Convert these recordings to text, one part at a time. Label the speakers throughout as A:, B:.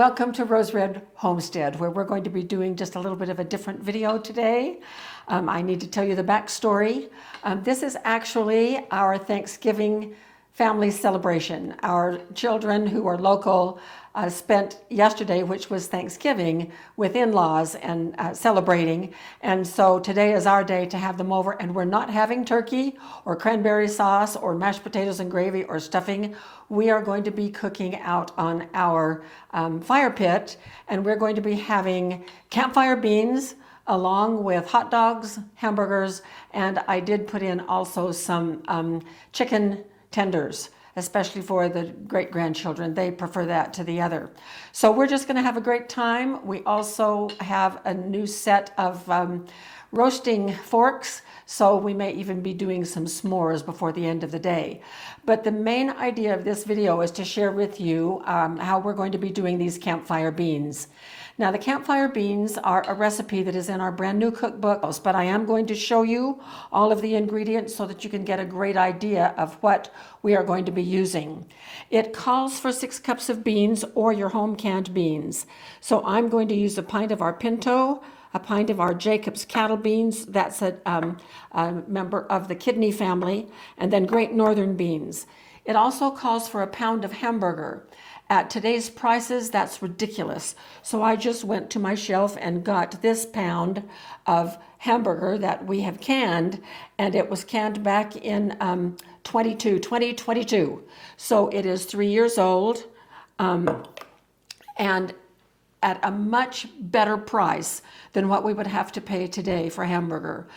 A: Welcome to Rose Red Homestead, where we're going to be doing just a little bit of a different video today. I need to tell you the backstory. This is actually our Thanksgiving family celebration. Our children who are local spent yesterday, which was Thanksgiving, with in-laws and celebrating. And so today is our day to have them over, and we're not having turkey or cranberry sauce or mashed potatoes and gravy or stuffing. We are going to be cooking out on our fire pit, and we're going to be having campfire beans along with hot dogs, hamburgers, and I did put in also some chicken tenders, especially for the great-grandchildren. They prefer that to the other. So we're just going to have a great time. We also have a new set of roasting forks, so we may even be doing some s'mores before the end of the day. But the main idea of this video is to share with you how we're going to be doing these campfire beans. Now, the campfire beans are a recipe that is in our brand new cookbook, but I am going to show you all of the ingredients so that you can get a great idea of what we are going to be using. It calls for 6 cups of beans or your home canned beans. So I'm going to use a pint of our pinto, a pint of our Jacob's cattle beans, that's a member of the kidney family, and then Great Northern beans. It also calls for a pound of hamburger. At today's prices, that's ridiculous. So I just went to my shelf and got this pound of hamburger that we have canned, and it was canned back in 2022. So it is 3 years old, and at a much better price than what we would have to pay today for hamburger.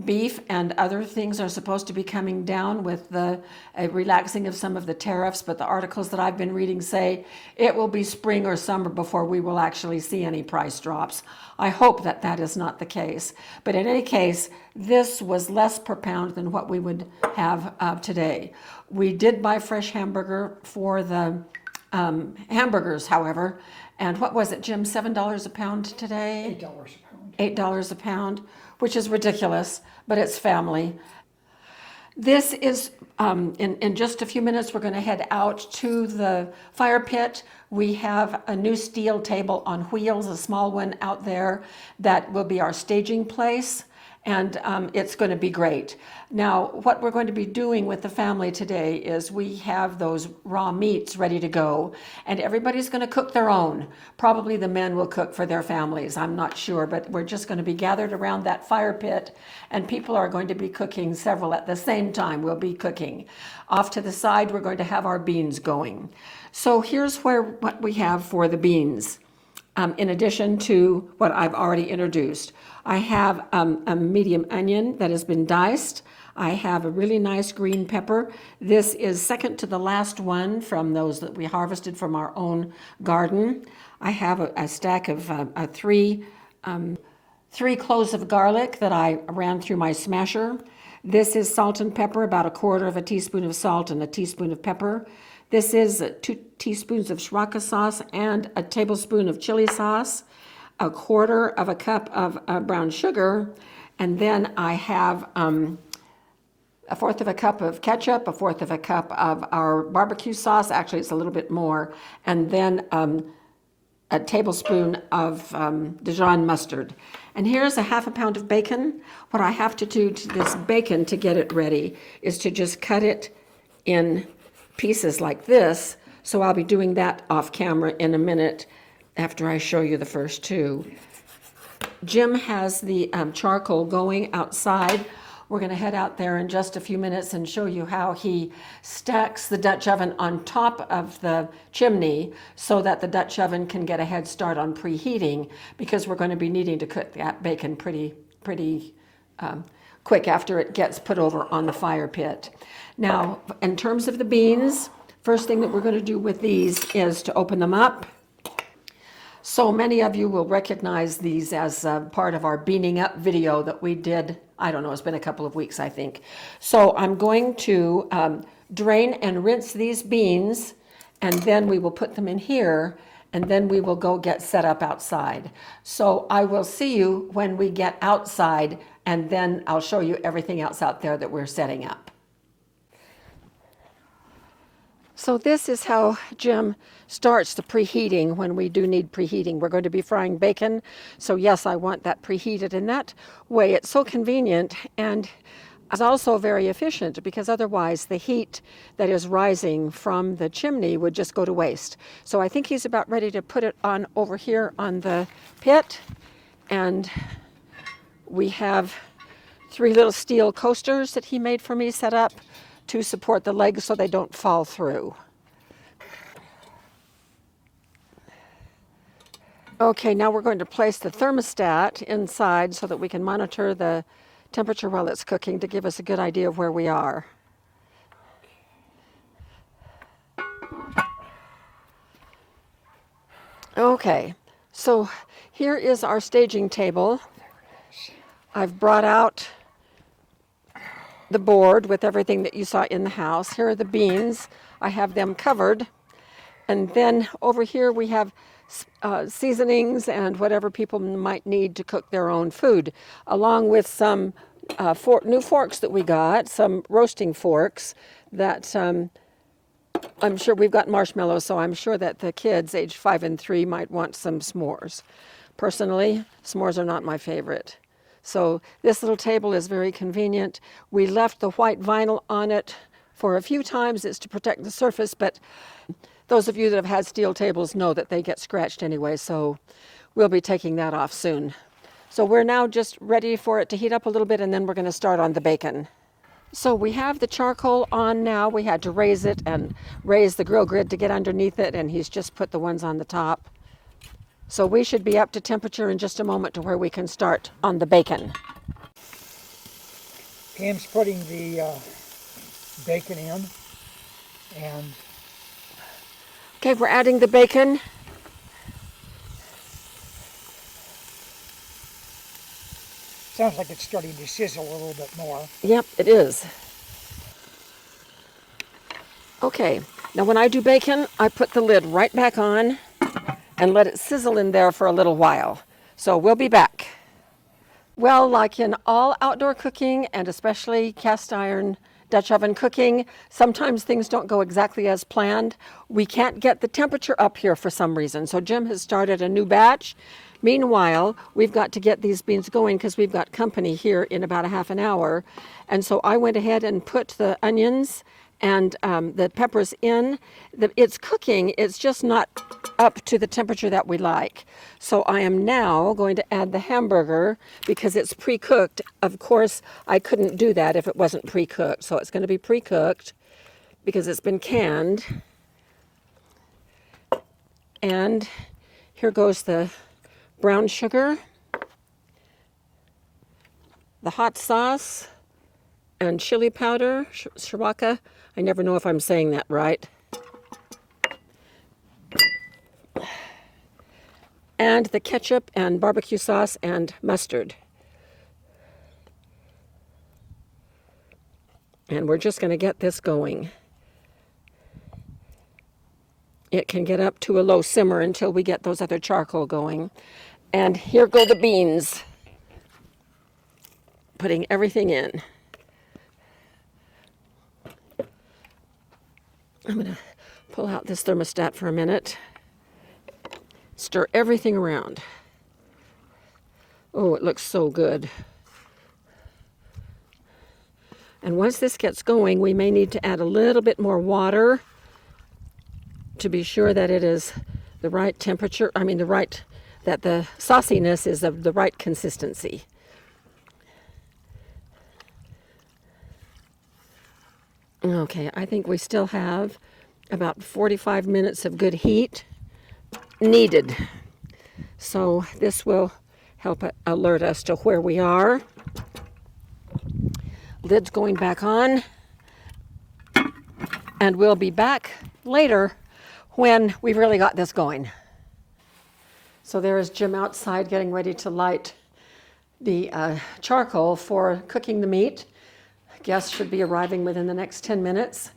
A: Beef and other things are supposed to be coming down with the relaxing of some of the tariffs, but the articles that I've been reading say it will be spring or summer before we will actually see any price drops. I hope that that is not the case. But in any case, this was less per pound than what we would have today. We did buy fresh hamburger for the hamburgers, however, and what was it, Jim, $7 a pound today?
B: $8 a pound.
A: $8 a pound, which is ridiculous, but it's family. This is, in just a few minutes, we're going to head out to the fire pit. We have a new steel table on wheels, a small one out there that will be our staging place. And it's going to be great. Now, what we're going to be doing with the family today is we have those raw meats ready to go, and everybody's going to cook their own. Probably the men will cook for their families, I'm not sure, but we're just going to be gathered around that fire pit, and people are going to be cooking several at the same time. We'll be cooking. Off to the side, we're going to have our beans going. So here's what we have for the beans. In addition to what I've already introduced. I have a medium onion that has been diced. I have a really nice green pepper. This is second to the last one from those that we harvested from our own garden. I have a stack of three cloves of garlic that I ran through my smasher. This is salt and pepper, about 1/4 teaspoon of salt and a teaspoon of pepper. This is 2 teaspoons of Sriracha sauce and a tablespoon of chili sauce, 1/4 cup of brown sugar, and then I have 1/4 cup of ketchup, 1/4 cup of our barbecue sauce. Actually, it's a little bit more, and then a tablespoon of Dijon mustard. And here's a 1/2 pound of bacon. What I have to do to this bacon to get it ready is to just cut it in pieces like this. So I'll be doing that off camera in a minute after I show you the first two. Jim has the charcoal going outside. We're going to head out there in just a few minutes and show you how he stacks the Dutch oven on top of the chimney so that the Dutch oven can get a head start on preheating, because we're going to be needing to cook that bacon pretty quick after it gets put over on the fire pit. Now, in terms of the beans, first thing that we're going to do with these is to open them up. So many of you will recognize these as part of our beaning up video that we did. I don't know, it's been a couple of weeks, I think. So I'm going to drain and rinse these beans, and then we will put them in here, and then we will go get set up outside. So I will see you when we get outside, and then I'll show you everything else out there that we're setting up. So this is how Jim starts the preheating when we do need preheating. We're going to be frying bacon, so yes, I want that preheated. In that way, it's so convenient and is also very efficient, because otherwise the heat that is rising from the chimney would just go to waste. So I think he's about ready to put it on over here on the pit, and we have 3 little steel coasters that he made for me set up to support the legs so they don't fall through. Okay, now we're going to place the thermostat inside so that we can monitor the temperature while it's cooking to give us a good idea of where we are. Okay, so here is our staging table. I've brought out the board with everything that you saw in the house. Here are the beans. I have them covered. And then over here we have seasonings and whatever people might need to cook their own food, along with some new forks that we got, some roasting forks that I'm sure we've got marshmallows, so I'm sure that the kids aged 5 and 3 might want some s'mores. Personally, s'mores are not my favorite. So this little table is very convenient. We left the white vinyl on it for a few times. It's to protect the surface, but those of you that have had steel tables know that they get scratched anyway, so we'll be taking that off soon. So we're now just ready for it to heat up a little bit, and then we're going to start on the bacon. So we have the charcoal on now. We had to raise it and raise the grill grid to get underneath it, and he's just put the ones on the top. So we should be up to temperature in just a moment to where we can start on the bacon.
B: Pam's putting the bacon in, and
A: okay, we're adding the bacon.
B: sounds like it's starting to sizzle a little bit more.
A: Yep, it is. Okay, now when I do bacon, I put the lid right back on and let it sizzle in there for a little while. So we'll be back. Well, like in all outdoor cooking, and especially cast iron Dutch oven cooking, sometimes things don't go exactly as planned. We can't get the temperature up here for some reason, so Jim has started a new batch. Meanwhile, we've got to get these beans going because we've got company here in about a half an hour. And so I went ahead and put the onions and the peppers in. It's cooking, it's just not up to the temperature that we like. So I am now going to add the hamburger because it's pre-cooked. Of course, I couldn't do that if it wasn't pre-cooked. So it's going to be pre-cooked because it's been canned. And here goes the brown sugar, the hot sauce, and chili powder, sriracha. I never know if I'm saying that right. And the ketchup and barbecue sauce and mustard. And we're just going to get this going. It can get up to a low simmer until we get those other charcoal going. And here go the beans. Putting everything in. I'm going to pull out this thermostat for a minute. Stir everything around. Oh, it looks so good. And once this gets going, we may need to add a little bit more water to be sure that it is the right temperature, that the sauciness is of the right consistency. Okay, I think we still have about 45 minutes of good heat needed. So this will help alert us to where we are. Lid's going back on. And we'll be back later when we've really got this going. So there is Jim outside getting ready to light the charcoal for cooking the meat. Guests should be arriving within the next 10 minutes.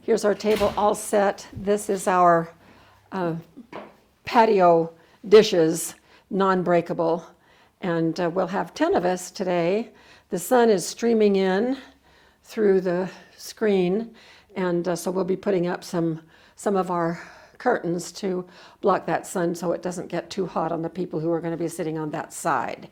A: Here's our table all set. This is our patio dishes, non-breakable. And we'll have 10 of us today. The sun is streaming in through the screen, And so we'll be putting up some of our curtains to block that sun so it doesn't get too hot on the people who are going to be sitting on that side.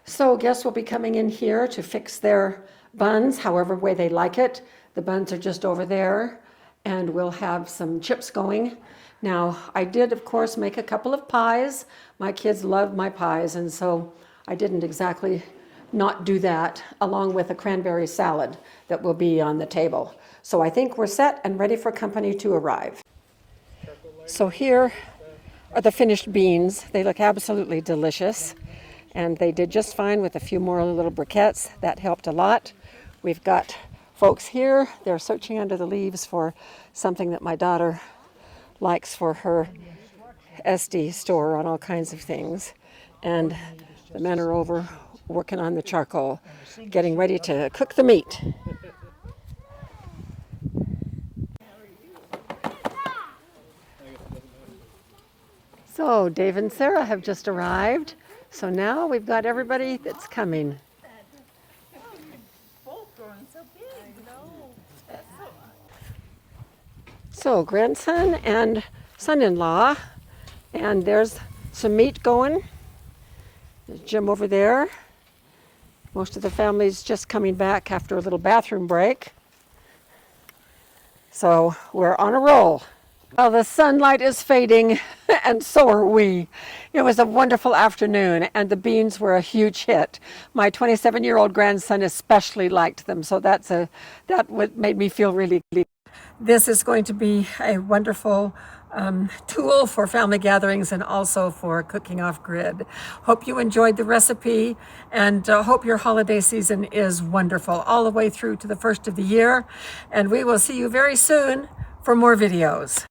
A: So guests will be coming in here to fix their buns however way they like it. The buns are just over there, and we'll have some chips going. Now, I did, of course, make a couple of pies. My kids love my pies, and so I didn't exactly not do that, along with a cranberry salad that will be on the table. So I think we're set and ready for company to arrive. So here are the finished beans. They look absolutely delicious, and they did just fine with a few more little briquettes. That helped a lot. We've got folks here. They're searching under the leaves for something that my daughter likes for her SD store on all kinds of things. And the men are over working on the charcoal, getting ready to cook the meat. So Dave and Sarah have just arrived. So now we've got everybody that's coming. So grandson and son-in-law, and there's some meat going. There's Jim over there. Most of the family's just coming back after a little bathroom break. So we're on a roll. Well, the sunlight is fading, and so are we. It was a wonderful afternoon, and the beans were a huge hit. My 27-year-old grandson especially liked them, so that made me feel really good. This is going to be a wonderful tool for family gatherings and also for cooking off grid. Hope you enjoyed the recipe, and hope your holiday season is wonderful all the way through to the first of the year. And we will see you very soon for more videos.